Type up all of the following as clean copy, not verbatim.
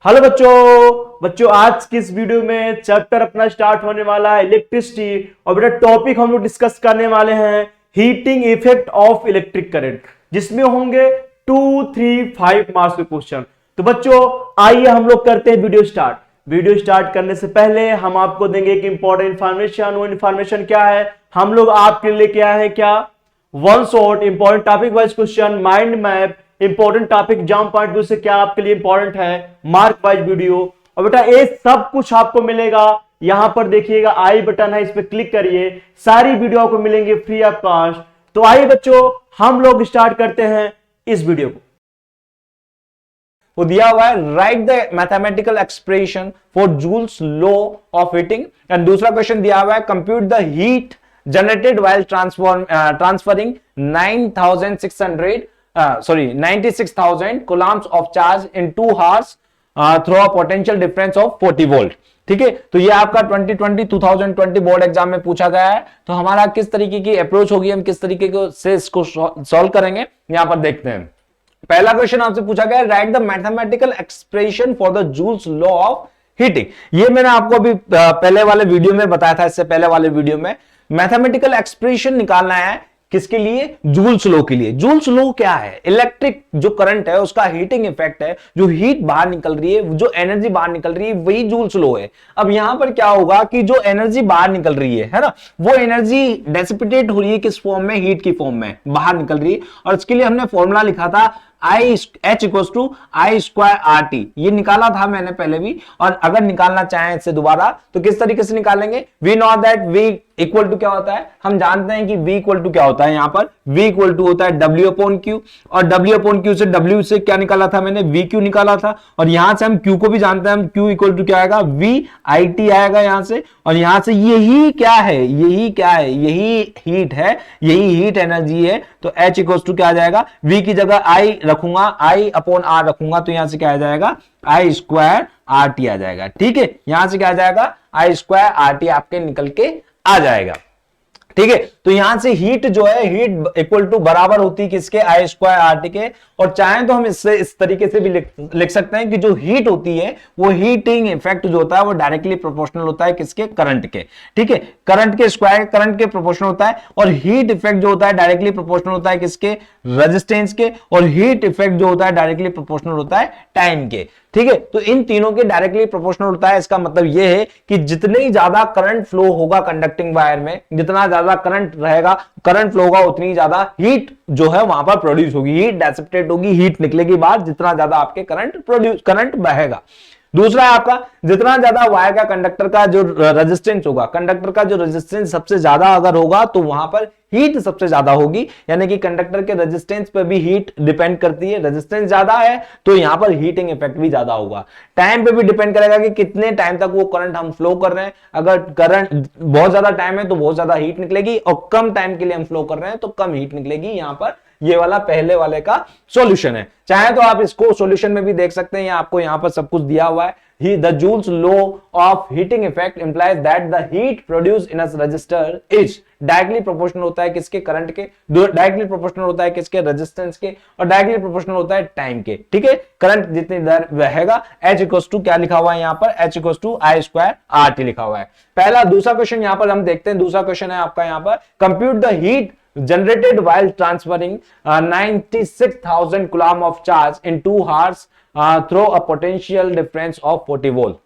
Hello बच्चों आज की इस वीडियो में चैप्टर अपना स्टार्ट होने वाला है इलेक्ट्रिसिटी। और बेटा टॉपिक हम लोग डिस्कस करने वाले हैं heating effect of electric current, जिसमें होंगे 2, 3, 5 मार्क्स के क्वेश्चन। तो बच्चों आइए हम लोग करते हैं वीडियो स्टार्ट। वीडियो स्टार्ट करने से पहले हम आपको देंगे एक इंपॉर्टेंट इंफॉर्मेशन। वो इंफॉर्मेशन क्या है, हम लोग आपके लिए क्या है, क्या one shot important topic wise question, mind map, important topic exam point view से क्या आपके लिए इंपॉर्टेंट है, मार्क वाइज वीडियो। और बेटा ये सब कुछ आपको मिलेगा। यहां पर देखिएगा आई बटन है, इस पर क्लिक करिए, सारी वीडियो आपको मिलेंगे फ्री ऑफ कॉस्ट। तो आइए बच्चों हम लोग स्टार्ट करते हैं इस वीडियो को। वो दिया हुआ है right the mathematical expression for joules law of heating. And दूसरा क्वेश्चन दिया हुआ है compute the heat generated while transferring 96,000 coulombs of charge in 2 hours through a potential difference of 40 volt। ठीक है, तो ये आपका 2020 बोर्ड एग्जाम में पूछा गया है। तो हमारा किस तरीके की अप्रोच होगी, हम किस तरीके से इसको सॉल्व करेंगे, यहां पर देखते हैं। पहला क्वेश्चन आपसे पूछा गया है right the mathematical expression for the joules law of heating. ये मैंने आपको अभी पहले वाले वीडियो में बताया था, इससे पहले वाले वीडियो में मैथमेटिकल एक्सप्रेशन निकालना है किसके लिए, जूल्स लॉ के लिए। जूल्स लॉ क्या है, इलेक्ट्रिक जो करंट है उसका हीटिंग इफेक्ट है, जो हीट बाहर निकल रही है, जो एनर्जी बाहर निकल रही है, वही जूल्स लॉ है। अब यहां पर क्या होगा कि जो एनर्जी बाहर निकल रही है ना, वो एनर्जी डेसिपिटेट हो रही है किस फॉर्म में, हीट की फॉर्म में बाहर निकल रही है। और इसके लिए हमने फॉर्मूला लिखा था H = I² RT। ये निकाला था मैंने पहले भी, और अगर निकालना चाहें इससे दोबारा तो किस तरीके से निकालेंगे। We know that V equal to क्या होता है, हम जानते हैं कि V इक्वल टू क्या होता है। यहां पर V इक्वल टू होता है W/Q, और W/Q से W से क्या निकाला था मैंने, VQ निकाला था। और यहां से हम Q को भी जानते हैं, हम Q इक्वल टू क्या आएगा, VIT आएगा यहां से। और यहां से यही क्या है, यही हीट है, यही हीट एनर्जी है। तो H इक्वल टू क्या आ जाएगा, V की जगह I रखूंगा, I/R रखूंगा, तो यहां से क्या आ जाएगा, I² RT आ जाएगा। ठीक है, यहां से क्या आ जाएगा, I² RT आपके निकल के आ जाएगा। ठीक है, तो यहां से हीट जो है, हीट इक्वल टू बराबर होती है किसके, I² RT के। और चाहें तो हम इससे इस तरीके से भी लिख सकते हैं कि जो हीट होती है वो हीटिंग इफेक्ट जो होता है वो डायरेक्टली प्रोपोर्शनल होता है किसके, करंट के। ठीक है, करंट के स्क्वायर करंट के प्रोपोर्शनल होता है। और हीट इफेक्ट जो होता है डायरेक्टली प्रोपोर्शनल होता है किसके, रेजिस्टेंस के। और हीट इफेक्ट जो होता है डायरेक्टली प्रोपोर्शनल होता है टाइम के। ठीक है, तो इन तीनों के डायरेक्टली प्रोपोर्शनल होता है। इसका मतलब यह है कि जितनी ज्यादा करंट फ्लो होगा कंडक्टिंग वायर में, जितना ज्यादा करंट रहेगा, करंट फ्लो होगा, उतनी ज्यादा हीट जो है वहां पर प्रोड्यूस होगी, हीट डेसिपिटेट होगी, हीट निकलेगी बाहर, जितना ज्यादा आपके करंट बहेगा। दूसरा है आपका, जितना ज्यादा वायर का कंडक्टर का जो रेजिस्टेंस होगा, कंडक्टर का जो रेजिस्टेंस सबसे ज्यादा अगर होगा तो वहां पर हीट सबसे ज्यादा होगी। यानी कि कंडक्टर के रेजिस्टेंस पर भी हीट डिपेंड करती है। रेजिस्टेंस ज्यादा है तो यहां पर हीटिंग इफेक्ट भी ज्यादा होगा। टाइम पे भी डिपेंड करेगा कि कितने टाइम तक वो करंट हम फ्लो कर रहे हैं। अगर करंट बहुत ज्यादा टाइम है तो बहुत ज्यादा हीट निकलेगी, और कम टाइम के लिए हम फ्लो कर रहे हैं तो कम हीट निकलेगी। यहां पर ये वाला पहले वाले का सॉल्यूशन है। चाहे तो आप इसको सॉल्यूशन में भी देख सकते हैं, या आपको यहां पर सब कुछ दिया हुआ है। The Joule's law of heating effect implies that the heat produced in a resistor is directly proportional होता है किसके, करंट के, डायरेक्टली प्रोपोर्शनल होता है किसके, रेजिस्टेंस के, और डायरेक्टली प्रोपोर्शनल होता है टाइम के। ठीक है, करंट जितनी देर बहेगा, H इक्वल्स टू क्या लिखा हुआ है यहां पर, H equals to I² RT लिखा हुआ है। पहला दूसरा क्वेश्चन यहां पर हम देखते हैं। दूसरा क्वेश्चन है आपका यहां पर, compute the heat generated while transferring 96,000 coulomb of charge in 2 hours through a potential difference of 40 volt।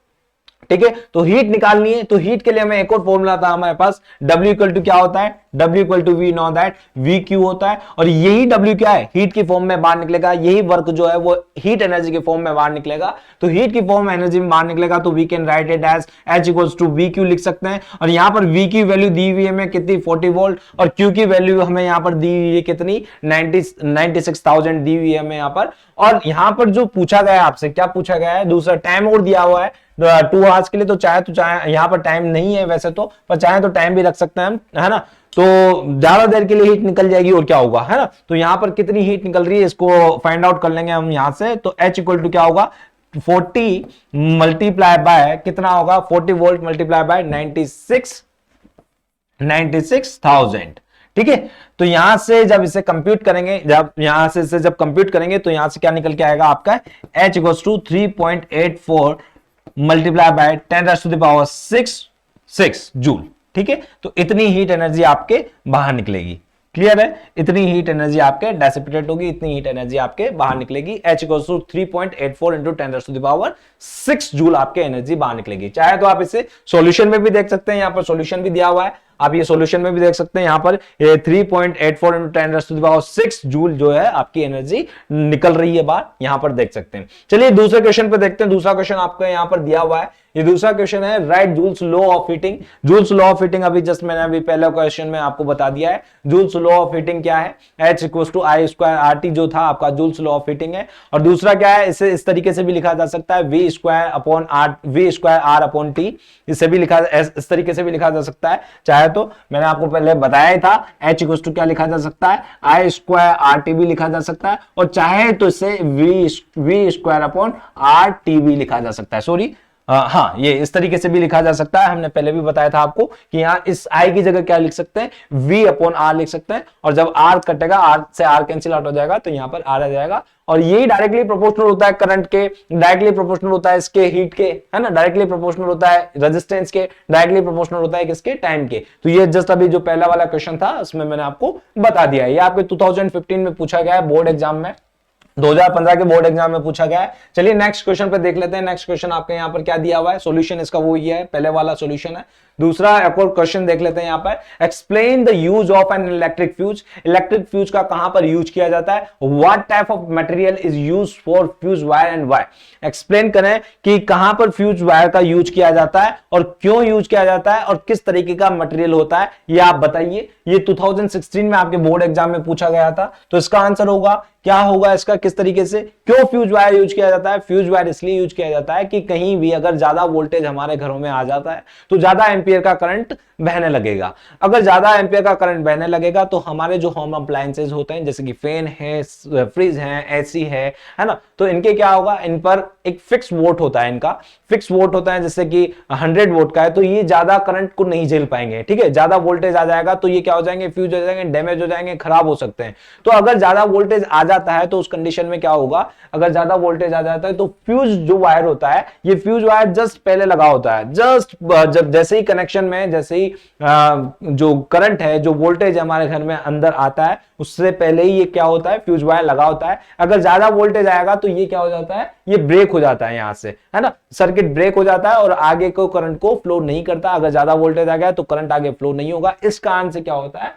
ठीक है, तो हीट निकालनी है। तो हीट के लिए हमें एक और फॉर्मूला था हमारे पास, W इक्वल टू क्या होता है, W equal to we know that VQ होता है। और यही W क्या है, हीट की फॉर्म में बाहर निकलेगा। यही वर्क जो है वो हीट एनर्जी की फॉर्म में बाहर निकलेगा। तो हीट की फॉर्म एनर्जी में बाहर निकलेगा, तो we can write it as H equals to VQ लिख सकते हैं। और यहां पर V की वैल्यू दी हुई है हमें कितनी, 40 वोल्ट, और Q की वैल्यू हमें यहां पर दी हुई है कितनी, 96,000 दी हुई है हमें यहां पर। और यहां पर जो पूछा गया है आपसे, क्या पूछा गया है, दूसरा टाइम और दिया हुआ है 2 आवर्स के लिए। तो चाहे यहां पर टाइम नहीं है वैसे तो, पर चाहे तो टाइम भी रख सकते हैं हम, है ना। तो ज्यादा देर के लिए हीट निकल जाएगी और क्या होगा, है ना। तो यहां पर कितनी हीट निकल रही है इसको फाइंड आउट कर लेंगे हम यहां से। तो H इक्वल टू क्या होगा, 40 मल्टीप्लाई बाय कितना होगा, 40 वोल्ट मल्टीप्लाई बाय 96,000। ठीक है। तो यहां से जब इसे कंप्यूट करेंगे, जब यहां से इसे जब कंप्यूट करेंगे तो यहां से क्या निकल के आएगा आपका H equals to 3.84 multiply by 10⁻6 joule. ठीक है, तो इतनी हीट एनर्जी आपके बाहर निकलेगी। क्लियर है, इतनी हीट एनर्जी आपके डेसिपेटेड होगी, इतनी हीट एनर्जी आपके बाहर निकलेगी। H equals to 3.84 into 10⁻6 joule आपके एनर्जी बाहर निकलेगी। चाहे तो आप इसे सॉल्यूशन में भी देख सकते हैं, यहां पर सॉल्यूशन भी दिया हुआ है, आप ये सॉल्यूशन में भी देख सकते हैं। यहां पर 3.84 इंटू 10⁻6 जूल जो है आपकी एनर्जी निकल रही है बाहर, यहां पर देख सकते हैं। चलिए दूसरे क्वेश्चन पे देखते हैं। दूसरा क्वेश्चन आपको यहां पर दिया हुआ है, ये दूसरा क्वेश्चन है right joules law of heating. Joules law of heating अभी जस्ट मैंने अभी पहले क्वेश्चन में आपको बता दिया है। जूल्स लॉ ऑफ हीटिंग क्या है, H equals to I square RT जो था आपका जूल्स लॉ ऑफ हीटिंग है। और दूसरा क्या है, इसे इस तरीके से भी लिखा जा सकता है V square R upon T, इसे भी लिखा इस तरीके से भी लिखा जा सकता है। चाहे तो मैंने आपको पहले बताया ही था, H इक्वल्स टू क्या लिखा जा सकता है, I स्क्वायर RT भी लिखा जा सकता है, और चाहे तो इसे V स्क्वायर अपॉन RT भी लिखा जा सकता है। सॉरी हाँ, ये इस तरीके से भी लिखा जा सकता है। हमने पहले भी बताया था आपको कि यहाँ इस I की जगह क्या लिख सकते हैं, V अपॉन R लिख सकते हैं, और जब R कटेगा, R से R कैंसिल आउट हो जाएगा, तो यहाँ पर R आ जाएगा। और यही डायरेक्टली प्रोपोर्शनल होता है करंट के, डायरेक्टली प्रोपोर्शनल होता है इसके हीट के, है ना, डायरेक्टली प्रोपोर्शनल होता है रेजिस्टेंस के, डायरेक्टली प्रोपोर्शनल होता है किसके, टाइम के। तो ये जस्ट अभी जो पहला वाला क्वेश्चन था उसमें मैंने आपको बता दिया है। ये आपके 2015 में पूछा गया है बोर्ड एग्जाम में, 2015 के बोर्ड एग्जाम में पूछा गया है। चलिए नेक्स्ट क्वेश्चन पे देख लेते हैं। नेक्स्ट क्वेश्चन आपके यहाँ पर क्या दिया हुआ है, सॉल्यूशन इसका वो ही है, पहले वाला सॉल्यूशन है। दूसरा एक और क्वेश्चन देख लेते हैं यहाँ पर, explain the use of an electric fuse. Electric fuse का कहां पर यूज किया जाता है, what type of material is use for fuse wire and why. Explain करें कि कहां पर फ्यूज वायर का यूज किया जाता है और क्यों यूज किया जाता है और किस तरीके का मटेरियल होता है, ये आप बताइए। ये 2016 में आपके बोर्ड एग्जाम में पूछा गया था, तो इसका आंसर होगा, क्या होगा इसका, किस तरीके से, क्यों फ्यूज वायर यूज किया जाता है। फ्यूज वायर इसलिए यूज किया जाता है कि कहीं भी अगर ज्यादा वोल्टेज हमारे घरों में आ जाता है तो ज्यादा एम्पियर का करंट बहने लगेगा। अगर ज्यादा एम्पियर का करंट बहने लगेगा तो हमारे जो होम अप्लायंसेज होते हैं, जैसे कि फैन है, फ्रिज है, एसी है ना, तो इनके क्या होगा, इन पर एक फिक्स वोट होता है, इनका फिक्स वोट होता है, जैसे कि 100 वोट का है, तो ये ज्यादा करंट को नहीं झेल पाएंगे। ठीक है, ज्यादा वोल्टेज आ जाएगा तो ये क्या हो जाएंगे, फ्यूज हो जाएंगे, डैमेज हो जाएंगे, खराब हो सकते हैं। तो अगर ज्यादा वोल्टेज आ जाता है तो उस कंडीशन में क्या होगा, अगर ज्यादा वोल्टेज आ जाता है तो फ्यूज जो वायर होता है, ये फ्यूज वायर जस्ट पहले लगा होता है, जस्ट जब जैसे ही कनेक्शन में, जैसे ही जो करंट है, जो वोल्टेज हमारे घर में अंदर आता है, उससे पहले ही ये क्या होता है, फ्यूज वायर लगा होता है। अगर ज्यादा वोल्टेज आएगा तो ये क्या हो जाता है, ये ब्रेक हो जाता है यहां से, है ना, सर्किट ब्रेक हो जाता है और आगे को करंट को फ्लो नहीं करता। अगर ज्यादा वोल्टेज आ गया तो करंट आगे फ्लो नहीं होगा। इस कारण से क्या होता है,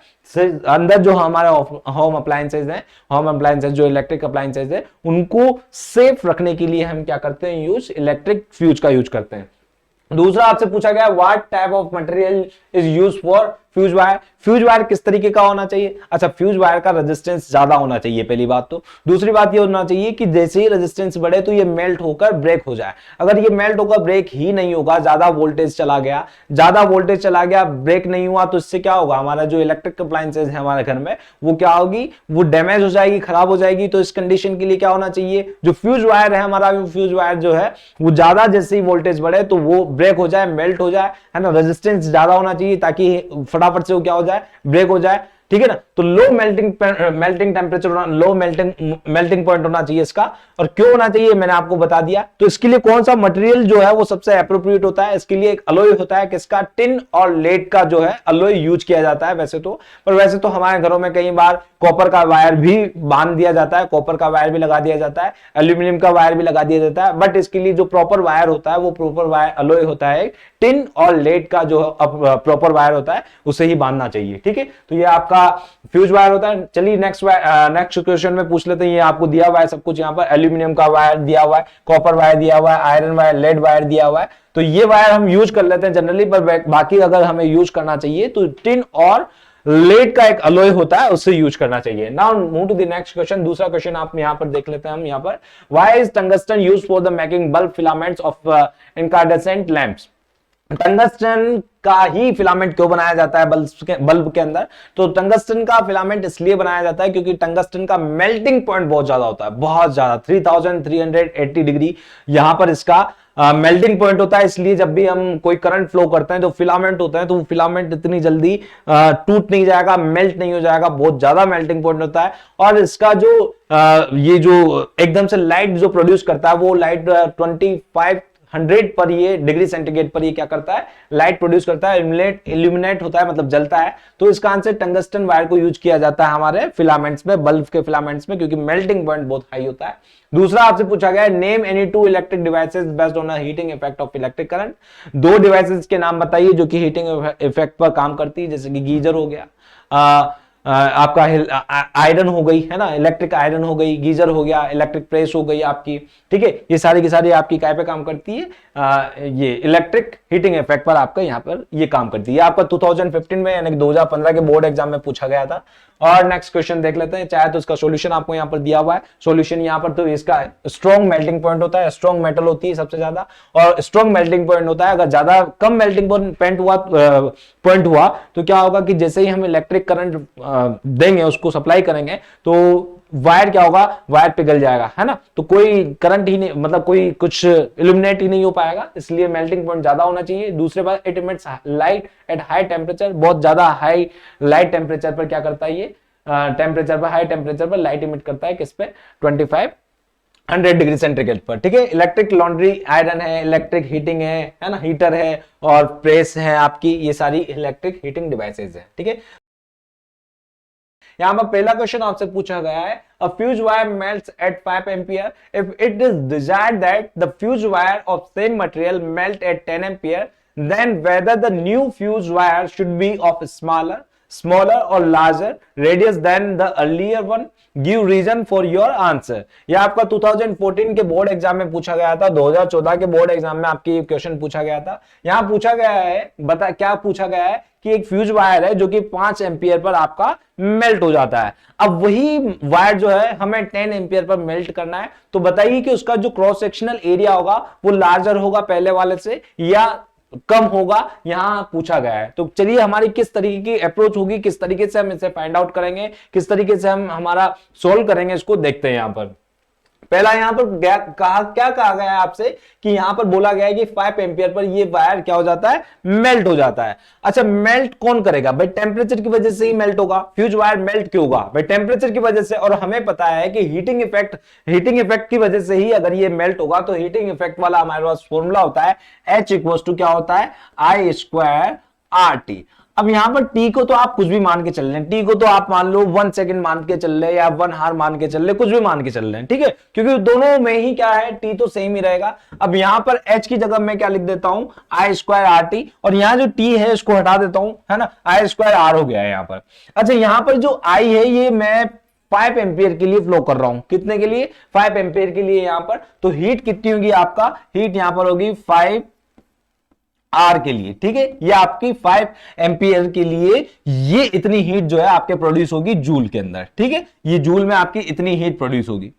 अंदर जो हमारे होम अप्लायंसेज हैं, होम अप्लायंसेज जो इलेक्ट्रिक अप्लायंसेज है, उनको सेफ रखने के लिए हम क्या करते हैं, यूज इलेक्ट्रिक फ्यूज का यूज करते हैं। दूसरा आपसे पूछा गया, what type of material is use for fuse wire. Fuse wire किस तरीके का होना चाहिए, अच्छा, फ्यूज वायर का रेजिस्टेंस ज्यादा होना चाहिए, पहली बात तो। दूसरी बात ये होना चाहिए कि जैसे ही रेजिस्टेंस बढ़े तो ये मेल्ट होकर ब्रेक हो जाए। अगर ये मेल्ट होकर ब्रेक ही नहीं होगा, ज्यादा वोल्टेज चला गया, ब्रेक नहीं हुआ, तो इससे क्या होगा, हमारा जो इलेक्ट्रिक अप्लायंसेज है हमारे घर में, वो क्या होगी, वो डैमेज हो जाएगी, खराब हो जाएगी। तो इस कंडीशन के लिए क्या होना चाहिए, जो फ्यूज वायर है हमारा, फ्यूज वायर जो है वो ज्यादा जैसे ही वोल्टेज बढ़े तो वो ब्रेक हो जाए, मेल्ट हो जाए, है ना, रेजिस्टेंस ज्यादा होना चाहिए ताकि फटाफट से वो क्या हो जाए, ब्रेक हो जाए। ठीक है ना, तो low melting temperature, low melting point होना चाहिए इसका। और क्यों होना चाहिए मैंने आपको बता दिया। तो इसके लिए कौन सा मटेरियल जो है वो सबसे एप्रोप्रिएट होता है, इसके लिए एक अलॉय होता है, किसका, टिन और लेड का जो है अलॉय यूज किया जाता है वैसे तो। पर वैसे तो हमारे घरों में कई बार कॉपर का वायर भी बांध दिया जाता है, कॉपर का वायर भी लगा दिया जाता है, एल्यूमिनियम का वायर भी लगा दिया जाता है। बट इसके लिए जो प्रॉपर वायर होता है, वो प्रॉपर वायर अलॉय होता है, टिन और लेड का जो प्रॉपर वायर होता है उसे ही बांधना चाहिए। ठीक है, तो ये आपका फ्यूज वायर होता है। चलिए नेक्स्ट क्वेश्चन में पूछ लेते हैं। ये आपको दिया हुआ है सब कुछ, यहाँ पर एल्यूमिनियम का वायर दिया हुआ है, कॉपर वायर दिया हुआ है, आयरन वायर, लेड वायर दिया हुआ है। तो ये वायर हम यूज कर लेते हैं जनरली, पर बाकी अगर हमें यूज करना चाहिए तो टिन और लेड का एक अलॉय होता है, उससे यूज करना चाहिए। Now move to the next question. दूसरा क्वेश्चन आप यहां पर देख लेते हैं हम यहाँ पर, why is tungsten used for the making bulb filaments of incandescent lamps. Tungsten का ही फिलामेंट क्यों बनाया जाता है बल्ब के अंदर, तो टंगस्टन का फिलामेंट इसलिए बनाया जाता है क्योंकि टंगस्टन का मेल्टिंग पॉइंट बहुत ज्यादा होता है, बहुत ज्यादा, 3380 डिग्री यहां पर इसका मेल्टिंग पॉइंट होता है, इसलिए जब भी हम कोई करंट फ्लो करते हैं, जो फिलामेंट होता है, तो वो फिलामेंट इतनी जल्दी टूट नहीं जाएगा, मेल्ट नहीं हो जाएगा, बहुत ज्यादा मेल्टिंग पॉइंट होता है। और इसका जो ये जो एकदम से लाइट जो प्रोड्यूस करता है, वो लाइट 2500 पर ये डिग्री सेंटीग्रेड पर ये क्या करता है, लाइट प्रोड्यूस करता है, इल्यूमिनेट होता है, मतलब जलता है। तो इसका आंसर टंगस्टन वायर को यूज किया जाता है हमारे फिलामेंट्स में, बल्ब के फिलामेंट्स में, क्योंकि मेल्टिंग पॉइंट बहुत हाई होता है। दूसरा आपसे पूछा गया है, name any two electric devices based on a heating effect of electric current. दो डिवाइसेस के नाम बताइए जो कि हीटिंग इफेक्ट पर काम करती है, जैसे कि गीजर हो गया, आपका आयरन हो गई है ना, इलेक्ट्रिक आयरन हो गई, गीजर हो गया, इलेक्ट्रिक प्रेस हो गई आपकी, ठीक है। ये सारी की सारी आपकी काय पे काम करती है, ये इलेक्ट्रिक हीटिंग इफेक्ट पर आपका यहाँ पर ये काम करती है। आपका 2015 में यानी 2015 के बोर्ड एग्जाम में पूछा गया था। और नेक्स्ट क्वेश्चन देख लेते हैं, चाहे तो इसका सॉल्यूशन आपको यहाँ पर दिया हुआ है। सॉल्यूशन यहाँ पर तो इसका स्ट्रॉन्ग मेल्टिंग पॉइंट होता है, स्ट्रॉन्ग मेटल होती है सबसे ज्यादा, और स्ट्रॉन्ग मेल्टिंग पॉइंट होता है। अगर ज्यादा कम मेल्टिंग पॉइंट हुआ तो क्या होगा कि जैसे ही हम इलेक्ट्रिक करंट देंगे, उसको सप्लाई करेंगे, तो वायर क्या होगा, वायर पिघल जाएगा, है ना। तो कोई करंट ही नहीं, मतलब कोई कुछ इल्यूमिनेट ही नहीं हो पाएगा, इसलिए मेल्टिंग पॉइंट ज्यादा होना चाहिए। दूसरे बात, it emits light at high temperature, बहुत ज्यादा हाई लाइट टेम्परेचर पर क्या करता है ये, टेम्परेचर पर, हाई टेम्परेचर पर लाइट इमिट करता है, किस पे, 2500 डिग्री सेंटीग्रेड पर, ठीक है। इलेक्ट्रिक लॉन्ड्री आयरन है, इलेक्ट्रिक हीटिंग है ना, हीटर है और प्रेस है आपकी, ये सारी इलेक्ट्रिक हीटिंग डिवाइसेज है, ठीक है। यहां पर पहला क्वेश्चन आपसे पूछा गया है, a fuse wire melts at 5 ampere if it is desired that the fuse wire of same material melt at 10 ampere, then whether the new fuse wire should be of smaller or larger radius than the earlier one, give reason for your answer। यह आपका 2014 के board exam में पूछा गया था, 2014 के board exam में आपकी क्वेश्चन पूछा गया था। यहां पूछा गया है, बता क्या पूछा गया है कि एक फ्यूज वायर है जो कि 5 एम्पियर पर आपका मेल्ट हो जाता है। अब वही वायर जो है हमें 10 एम्पियर पर मेल्ट करना है, तो बताइए कि उसका जो क्रॉस सेक्शनल एरिया होगा वो लार्जर होगा पहले वाले से या कम होगा, यहां पूछा गया है। तो चलिए हमारी किस तरीके की अप्रोच होगी, किस तरीके से हम इसे फाइंड आउट करेंगे, किस तरीके से हम हमारा सोल्व करेंगे, इसको देखते हैं। यहां पर पहला यहां पर क्या कहा गया है आपसे कि यहां पर बोला गया है कि 5 एम्पियर पर ये वायर क्या हो जाता है, मेल्ट हो जाता है। अच्छा, मेल्ट कौन करेगा भाई, टेम्परेचर की वजह से ही मेल्ट होगा। फ्यूज वायर मेल्ट क्यों होगा भाई, टेम्परेचर की वजह से। और हमें पता है कि हीटिंग इफेक्ट की वजह से ही अगर ये मेल्ट होगा, तो हीटिंग इफेक्ट वाला हमारे पास फॉर्मूला होता है H इक्वल्स टू क्या होता है, I स्क्वायर RT। अब यहां पर टी को तो आप कुछ भी मान के चल रहे हैं, टी को तो आप मान लो 1 सेकंड मान के चल रहे हैं या 1 हार मान के चल रहे, कुछ भी मान के चल रहे हैं, ठीक है, क्योंकि दोनों में ही क्या है, टी तो सेम ही रहेगा। अब यहां पर एच की जगह मैं क्या लिख देता हूं, आई स्क्वायर आर टी, और यहां जो टी है इसको हटा देता हूं, है ना, आई स्क्वायर आर हो गया है यहां पर। अच्छा, यहां पर जो आई है ये मैं 5 एम्पियर के लिए फ्लो कर रहा हूं, कितने के लिए, 5 एम्पियर के लिए यहां पर। तो हीट कितनी होगी, आपका हीट यहां पर होगी 5 आर के लिए, ठीक है, ये आपकी 5 एम्पियर के लिए ये इतनी हीट जो है आपके प्रोड्यूस होगी जूल के अंदर, ठीक है, ये जूल में आपकी इतनी हीट प्रोड्यूस होगी।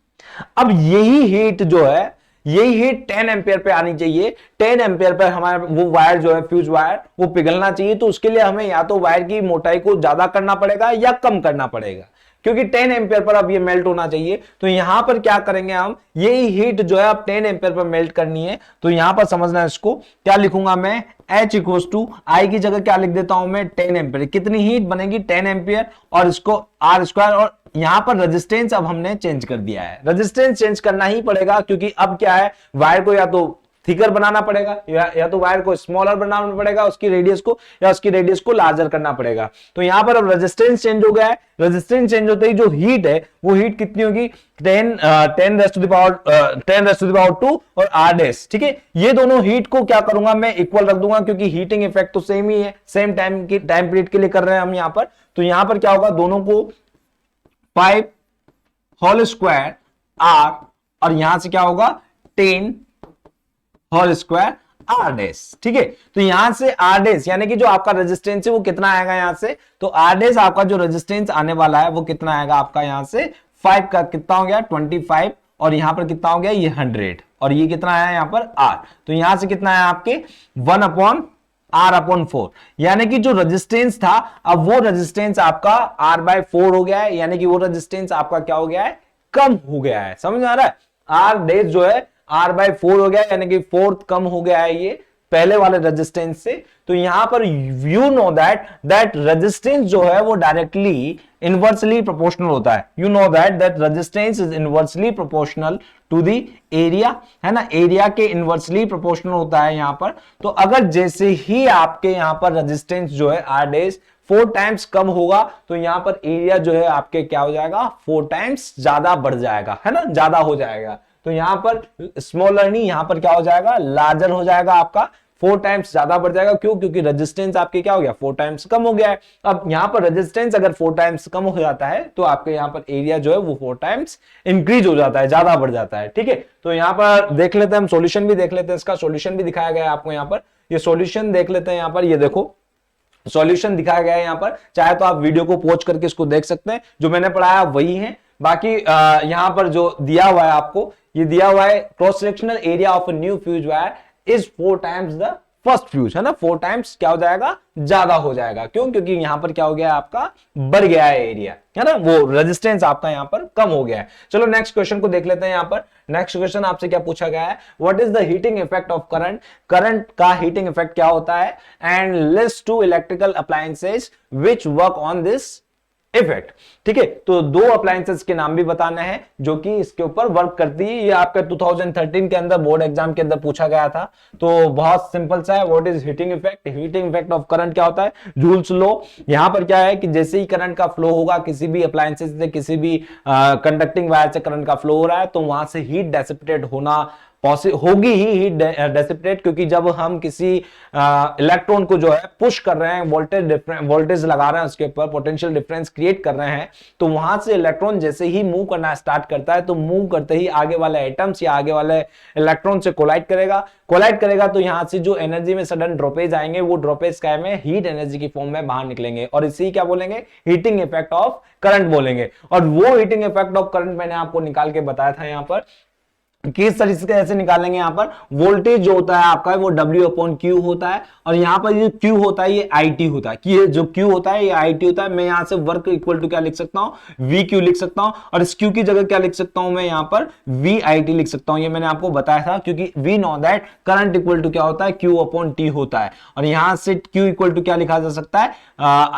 अब यही हीट जो है, यही हीट 10 एम्पियर पे आनी चाहिए। 10 एम्पियर पर हमारा वो वायर जो है, फ्यूज वायर, वो पिघलना चाहिए। तो उसके लिए हमें या तो वायर की मोटाई को ज्यादा करना पड़ेगा या कम करना पड़ेगा, क्योंकि 10 एम्पियर पर अब ये मेल्ट होना चाहिए। तो यहां पर क्या करेंगे हम, यही हीट जो है अब 10 एम्पियर पर मेल्ट करनी है। तो यहां पर समझना है, इसको क्या लिखूंगा मैं, H इक्वल्स टू आई की जगह क्या लिख देता हूं मैं, 10 एम्पियर। कितनी हीट बनेगी, 10 एम्पियर, और इसको आर स्क्वायर। और यहां पर रेजिस्टेंस अब हमने चेंज कर दिया है, रेजिस्टेंस चेंज करना ही पड़ेगा, क्योंकि अब क्या है, वायर को या तो थिकर बनाना पड़ेगा या तो वायर को स्मॉलर बनाना पड़ेगा उसकी रेडियस को, या उसकी रेडियस को लार्जर करना पड़ेगा। तो यहां पर अब रेजिस्टेंस चेंज हो गया है। रेजिस्टेंस चेंज होते ही जो हीट है वो हीट कितनी होगी, 10 रेज़ टू द पावर 2 और R डैश, ठीक है। ये दोनों हीट को क्या करूंगा मैं, इक्वल रख दूंगा, क्योंकि हीटिंग इफेक्ट तो सेम ही है, सेम टाइम पीरियड के लिए कर रहे हैं हम यहां पर। तो यहां पर क्या होगा, दोनों को 5 होल स्क्वायर R, और यहां से क्या होगा 10 होल स्क्वायर आर डैश, ठीक है। तो यहां से आर डैश यानी कि जो आपका रेजिस्टेंस है वो कितना आएगा यहां से, तो आर डैश आपका जो रेजिस्टेंस आने वाला है वो कितना आएगा आपका, यहां से 5 का कितना हो गया 25, और यहां पर कितना हो गया ये 100, और ये कितना आया यहां पर R। तो यहां से कितना आया आपके 1/R/4, यानी कि जो रेजिस्टेंस था अब वो रेजिस्टेंस आपका R/4 हो गया है, यानी कि वो रेजिस्टेंस आपका क्या हो गया है, कम हो गया है। समझ आ रहा है, आर डैश जो है R/4 हो गया, यानी कि 4 कम हो गया है ये पहले वाले रेजिस्टेंस से। तो यहां पर यू नो दैट रेजिस्टेंस जो है वो डायरेक्टली इनवर्सली प्रोपोर्शनल होता है। You know that resistance is inversely proportional to the area, है ना, एरिया के इनवर्सली प्रोपोर्शनल होता है यहां पर। तो अगर जैसे ही आपके यहां पर रेजिस्टेंस जो है R डैश 4 टाइम्स कम होगा तो यहां पर एरिया जो है आपके क्या हो जाएगा, 4 टाइम्स ज्यादा बढ़ जाएगा, है ना, ज्यादा हो जाएगा। तो यहां पर स्मॉलर नहीं, यहां पर क्या हो जाएगा, लार्जर हो जाएगा आपका, 4 टाइम्स ज्यादा बढ़ जाएगा। क्यों? क्योंकि रेजिस्टेंस आपके क्या हो गया, 4 टाइम्स कम हो गया है। अब यहां पर रेजिस्टेंस अगर 4 टाइम्स कम हो जाता है तो आपके यहां पर एरिया जो है वो 4 टाइम्स इंक्रीज हो जाता है, ज्यादा बढ़ जाता है। ठीक है, तो यहां पर देख लेते हैं हम, सॉल्यूशन भी देख लेते हैं, इसका सॉल्यूशन भी दिखाया गया है आपको यहां पर। ये सॉल्यूशन देख लेते हैं यहां पर, ये देखो सॉल्यूशन दिखाया गया है यहां पर। चाहे तो आप वीडियो को पॉज करके इसको देख सकते हैं, जो मैंने पढ़ाया वही है। बाकी यहां पर जो दिया हुआ है आपको, ये दिया हुआ है cross sectional area of a new fuse wire is 4 times the first fuse, है ना, 4 टाइम्स क्या हो जाएगा, ज्यादा हो जाएगा। क्यों? क्योंकि यहां पर क्या हो गया, आपका बढ़ गया है एरिया, है ना, वो रेजिस्टेंस आपका यहां पर कम हो गया है। चलो नेक्स्ट क्वेश्चन को देख लेते हैं। यहां पर नेक्स्ट क्वेश्चन आपसे क्या पूछा गया है, what is the heating effect of current, current का हीटिंग इफेक्ट क्या होता है, and list 2 electrical appliances which work on this effect. ठीक है, तो 2 अप्लायंसेस के नाम भी बताने हैं जो कि इसके ऊपर वर्क करती है। ये आपका 2013 के अंदर बोर्ड एग्जाम के अंदर पूछा गया था। तो बहुत सिंपल सा है, what is heating effect, heating effect of current क्या होता है, जूल्स लॉ। यहां पर क्या है कि जैसे ही करंट का फ्लो होगा किसी भी अप्लायंसेस से, किसी भी कंडक्टिंग वायर से करंट का फ्लो हो रहा है, तो वहां से हीट डेसिपेटेड होना होगी ही, हीट डेसिपेट। क्योंकि जब हम किसी इलेक्ट्रॉन को जो है पुश कर रहे हैं, वोल्टेज लगा रहे हैं उसके ऊपर, पोटेंशियल डिफरेंस क्रिएट कर रहे हैं, तो वहां से इलेक्ट्रॉन जैसे ही मूव करना स्टार्ट करता है तो मूव करते ही आगे वाले एटम्स या आगे वाले इलेक्ट्रॉन से कोलाइड करेगा। तो यहां से जो एनर्जी में सडन ड्रॉपेज आएंगे, वो ड्रॉपेज क्या में हीट एनर्जी की फॉर्म में बाहर निकलेंगे, और इसी क्या बोलेंगे, हीटिंग इफेक्ट ऑफ करंट बोलेंगे। और वो हीटिंग इफेक्ट ऑफ करंट मैंने आपको निकाल के बताया था यहां पर, किस तरीके से ऐसे निकालेंगे। यहां पर वोल्टेज जो होता है आपका वो W/Q होता है, और यहां पर ये Q होता है ये IT होता है, कि ये जो Q होता है ये IT होता है। मैं यहां से वर्क इक्वल टू क्या लिख सकता हूं, VQ लिख सकता हूं, और इस Q की जगह क्या लिख सकता हूं मैं यहां पर VIT लिख सकता हूं। ये मैंने आपको बताया था, क्योंकि we know that current equal to क्या होता है, Q/T होता है। और यहां से Q इक्वल टू क्या लिखा जा सकता है,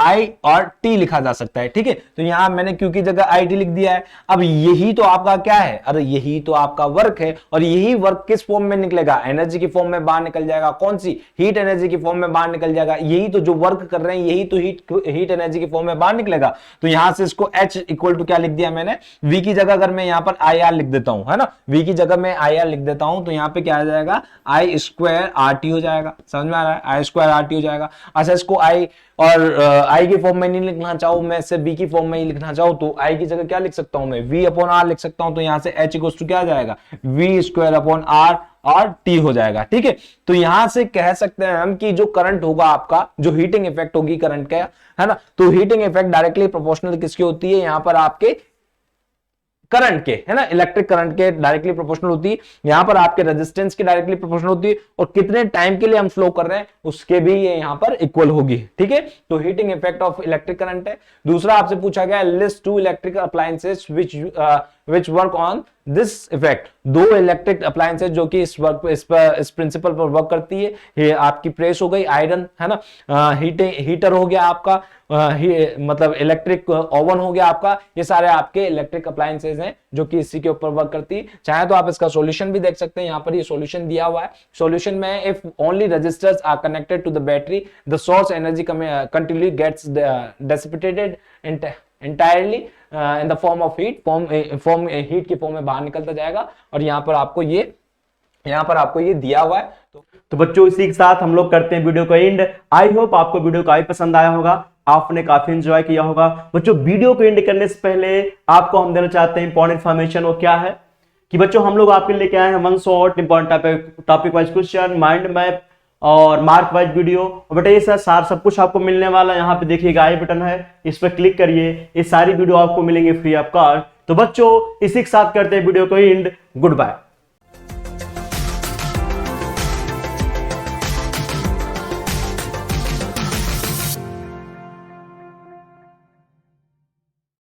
I और T लिखा जा सकता है। ठीक है, तो यहां मैंने Q की जगह IT लिख दिया है। अब यही तो आपका क्या है, अरे यही तो आपका वर्क है, और यही वर्क किस फॉर्म में निकलेगा, एनर्जी की फॉर्म में बाहर निकल जाएगा। कौन सी, हीट एनर्जी की फॉर्म में बाहर निकल जाएगा। यही तो जो वर्क कर रहे हैं यही तो हीट एनर्जी की फॉर्म में बाहर निकलेगा। तो यहां से इसको H इक्वल टू क्या लिख दिया मैंने, V की जगह अगर मैं यहां पर IR लिख देता हूं, है ना, V की जगह मैं IR लिख देता हूं, तो यहां पे क्या आ जाएगा, I²RT हो जाएगा। समझ में आ रहा है, I²RT हो जाएगा। अच्छा, इसको I और I की फॉर्म में नहीं लिखना चाहूं मैं, सिर्फ V की फॉर्म में ही लिखना चाहूं, तो I की जगह क्या लिख सकता हूं मैं, V/R लिख सकता हूं। तो यहां से H इक्वल टू क्या आ जाएगा, V²/R और T हो जाएगा। ठीक है, तो यहां से कह सकते हैं हम कि जो करंट होगा आपका, जो हीटिंग इफेक्ट होगी करंट का, है ना, तो हीटिंग इफेक्ट डायरेक्टली प्रोपोर्शनल किसकी होती है, यहां पर आपके करंट के, है ना, इलेक्ट्रिक करंट के डायरेक्टली प्रोपोर्शनल होती है। यहां पर आपके रेजिस्टेंस की डायरेक्टली प्रोपोर्शनल होती है, और कितने टाइम के लिए हम फ्लो कर रहे हैं उसके भी ये यहां पर इक्वल होगी। ठीक है, तो heating effect of electric current है। दूसरा आपसे पूछा गया, list 2 electric appliances which work on this effect। 2 electric appliances जो कि इस प्रिंसिपल पर वर्क करती है। ये आपकी प्रेस हो गई आयरन, है ना, हीटर हो गया आपका, मतलब इलेक्ट्रिक ओवन हो गया आपका। ये सारे आपके इलेक्ट्रिक अप्लायंसेस हैं जो कि इसी के ऊपर वर्क करती है। चाहे तो आप इसका सॉल्यूशन भी देख सकते हैं, यहां पर ये सॉल्यूशन दिया हुआ है। सॉल्यूशन में if only resistors are connected to the battery the source energy continuously gets dissipated entirely in the form of heat, heat की फॉर्म में बाहर निकलता जाएगा। और यहां पर आपको ये दिया हुआ है। तो बच्चों इसी के साथ हम लोग करते हैं वीडियो को एंड। आई होप आपको वीडियो काफी पसंद आया होगा, आपने काफी एंजॉय किया होगा। बच्चों वीडियो को एंड करने से पहले आपको हम देना चाहते हैं इंपॉर्टेंट इन्फॉर्मेशन। वो क्या है कि बच्चों हम लोग आपके लेके आए हैं 1 short important topic wise question, mind map और मार्क वाइज वीडियो। बेटा ये सार सब कुछ आपको मिलने वाला है। यहाँ पे देखिएगा आई बटन है, इस पर क्लिक करिए, ये सारी वीडियो आपको मिलेंगे फ्री ऑफ कॉस्ट। तो बच्चों इसी के साथ करते हैं वीडियो को एंड। Good bye.